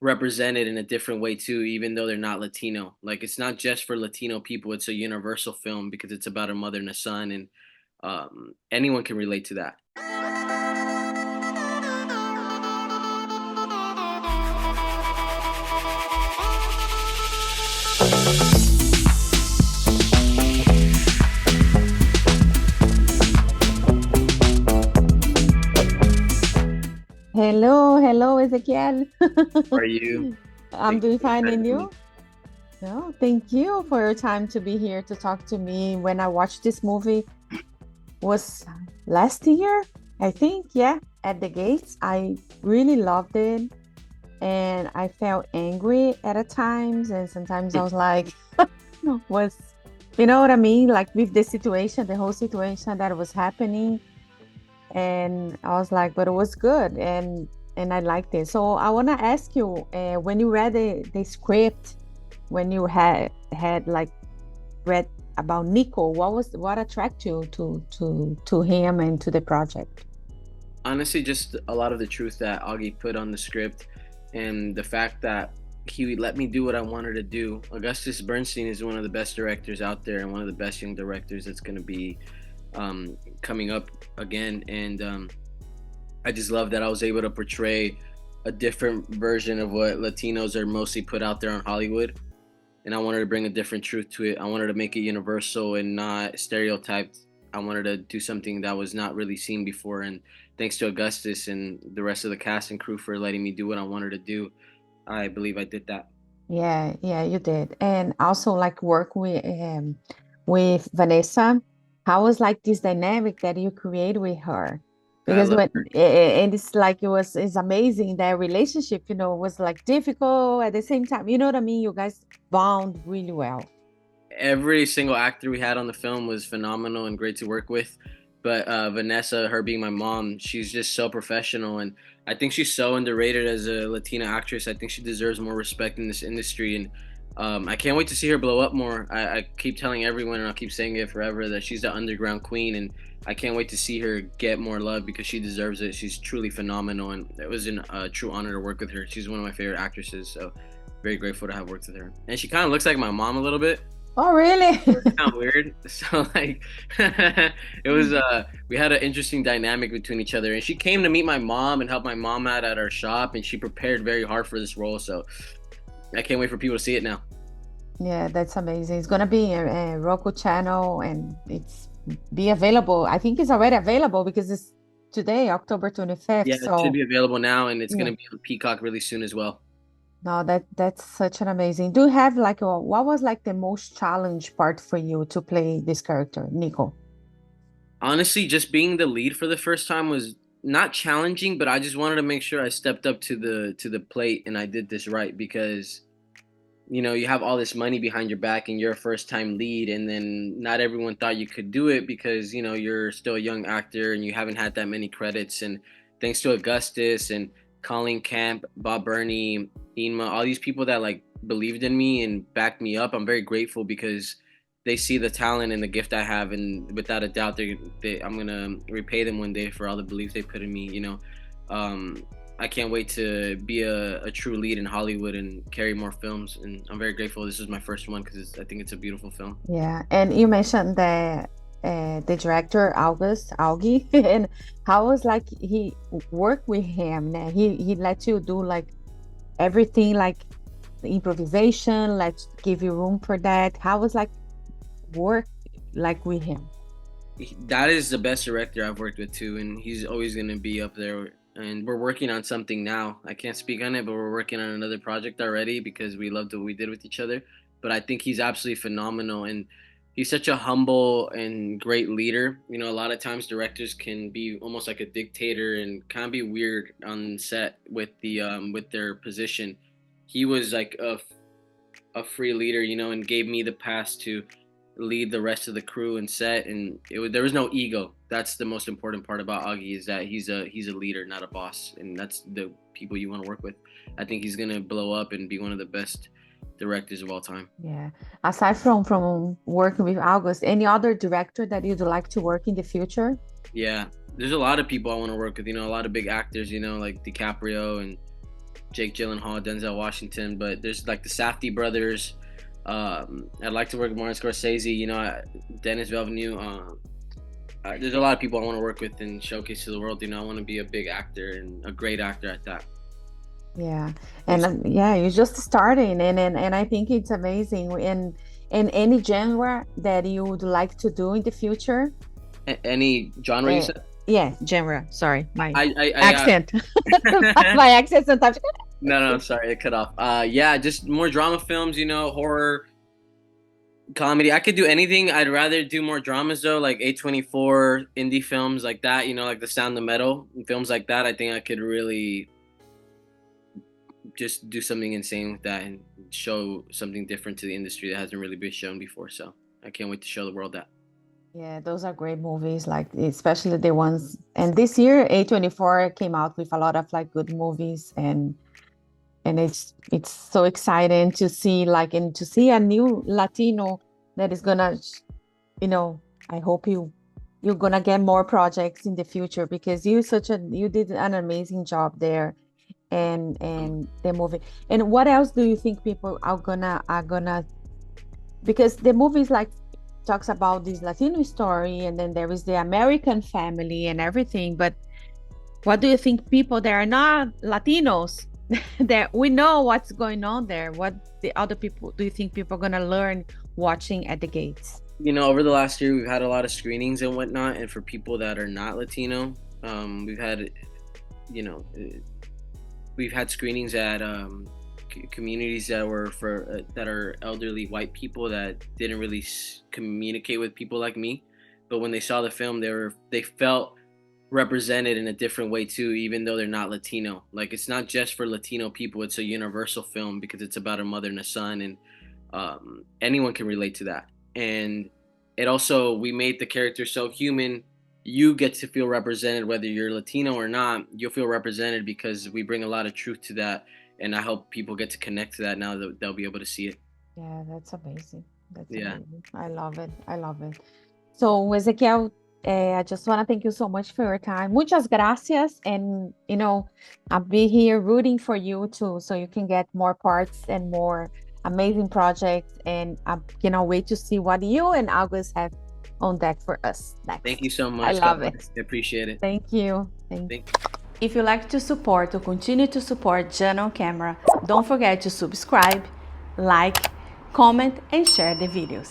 represented in a different way too, even though they're not Latino. Like it's not just for Latino people; it's a universal film because it's about a mother and a son, and anyone can relate to that. Hello, hello, Ezekiel. How are you? I'm Thank doing you for fine, and having me. you? No, thank you for your time to be here to talk to me. When I watched this movie was last year, I think, yeah, at the gates. I really loved it, and I felt angry at a times, and sometimes I was like, was you know what I mean? Like with the situation, the whole situation that was happening. And I was like, but it was good, and I liked it. So I want to ask you, when you read the script, when you had like read about Nico, what attracted you to him and to the project? Honestly, just a lot of the truth that Augie put on the script, and the fact that he let me do what I wanted to do. Augustus Bernstein is one of the best directors out there, and one of the best young directors that's going to be coming up again. And I just love that I was able to portray a different version of what Latinos are mostly put out there in Hollywood. And I wanted to bring a different truth to it. I wanted to make it universal and not stereotyped. I wanted to do something that was not really seen before. And thanks to Augustus and the rest of the cast and crew for letting me do what I wanted to do, I believe I did that. Yeah, yeah, you did. And also like work with Vanessa. How was like this dynamic that you create with her? I Because love when her. and it's like it's amazing that relationship, was like difficult at the same time. You know what I mean? You guys bond really well. Every single actor we had on the film was phenomenal and great to work with. But Vanessa, her being my mom, she's just so professional, and I think she's so underrated as a Latina actress. I think she deserves more respect in this industry, and I can't wait to see her blow up more. I keep telling everyone, and I'll keep saying it forever, that she's the underground queen, and I can't wait to see her get more love because she deserves it. She's truly phenomenal, and it was a true honor to work with her. She's one of my favorite actresses, so very grateful to have worked with her. And she kind of looks like my mom a little bit. Oh, really? It's kind of weird. So like, it was we had an interesting dynamic between each other, and she came to meet my mom and help my mom out at our shop, and she prepared very hard for this role. So I can't wait for people to see it now. Yeah, that's amazing. It's gonna be a Roku Channel, and it's be available. I think it's already available because it's today, October 25th. Yeah, it should So be available now, and it's yeah. gonna be on Peacock really soon as well. No, that's such an amazing. Do you have like what was like the most challenge part for you to play this character, Nico? Honestly, just being the lead for the first time was not challenging, but I just wanted to make sure I stepped up to the plate and I did this right because you have all this money behind your back and you're a first time lead, and then not everyone thought you could do it because you're still a young actor and you haven't had that many credits. And thanks to Augustus and Colleen Camp, Bob Berney, Inma, all these people that like believed in me and backed me up, I'm very grateful because they see the talent and the gift I have, and without a doubt I'm gonna repay them one day for all the belief they put in me. um, I can't wait to be a true lead in Hollywood and carry more films. And I'm very grateful this is my first one because I think it's a beautiful film. Yeah, and you mentioned the director August Augie, and how was like he worked with him? Now he let you do like everything, like the improvisation, let's give you room for that. How was like work like with him? That is the best director I've worked with too, and he's always going to be up there. And we're working on something now. I can't speak on it, but we're working on another project already because we loved what we did with each other. But I think he's absolutely phenomenal, and he's such a humble and great leader. A lot of times directors can be almost like a dictator and kind of be weird on set with their position. He was like a free leader, and gave me the pass to lead the rest of the crew and set. And there was no ego. That's the most important part about Augie, is that he's a leader, not a boss, and that's the people you want to work with. I think he's gonna blow up and be one of the best directors of all time. Yeah. Aside from working with August, any other director that you'd like to work in the future? Yeah, there's a lot of people I want to work with. A lot of big actors. Like DiCaprio and Jake Gyllenhaal, Denzel Washington, but there's like the Safdie brothers. I'd like to work with Martin Scorsese. You know, Dennis Villeneuve. There's a lot of people I want to work with and showcase to the world. You know, I want to be a big actor and a great actor at that. Yeah, and yeah, you're just starting, and I think it's amazing. In any genre that you would like to do in the future. Any genre you said? Yeah, genre. Sorry, my I accent. My accent sometimes. No, I'm sorry, it cut off. Yeah, just more drama films. You know, horror, comedy. I could do anything. I'd rather do more dramas though, like A24 indie films like that. You know, like The Sound of Metal, films like that. I think I could really just do something insane with that and show something different to the industry that hasn't really been shown before. So I can't wait to show the world that. Yeah, those are great movies, like especially the ones. And this year, A24 came out with a lot of like good movies, and it's so exciting to see and to see a new Latino that is gonna, you know, I hope you're gonna get more projects in the future, because you did an amazing job there, and the movie. And what else do you think people are gonna, because the movies like talks about this Latino story, and then there is the American family and everything, but what do you think people that are not Latinos that we know what's going on there, what the other people do you think people are going to learn watching At the Gates? You know, over the last year, we've had a lot of screenings and whatnot, and for people that are not Latino, we've had, you know, we've had screenings at communities that were that are elderly white people that didn't really communicate with people like me, but when they saw the film, they felt represented in a different way too, even though they're not Latino. Like, it's not just for Latino people, it's a universal film because it's about a mother and a son, and anyone can relate to that. And it also, we made the character so human. You get to feel represented whether you're Latino or not. You'll feel represented because we bring a lot of truth to that, and I hope people get to connect to that now that they'll be able to see it. Yeah, that's amazing. Amazing. I love it. So, Ezekiel, I just want to thank you so much for your time. Muchas gracias. And, you know, I'll be here rooting for you too, so you can get more parts and more amazing projects. And I cannot wait to see what you and August have on deck for us next. Thank you so much. I love it. I appreciate it. Thank you. Thank you. If you like to support or continue to support Jana on Camera, don't forget to subscribe, like, comment, and share the videos.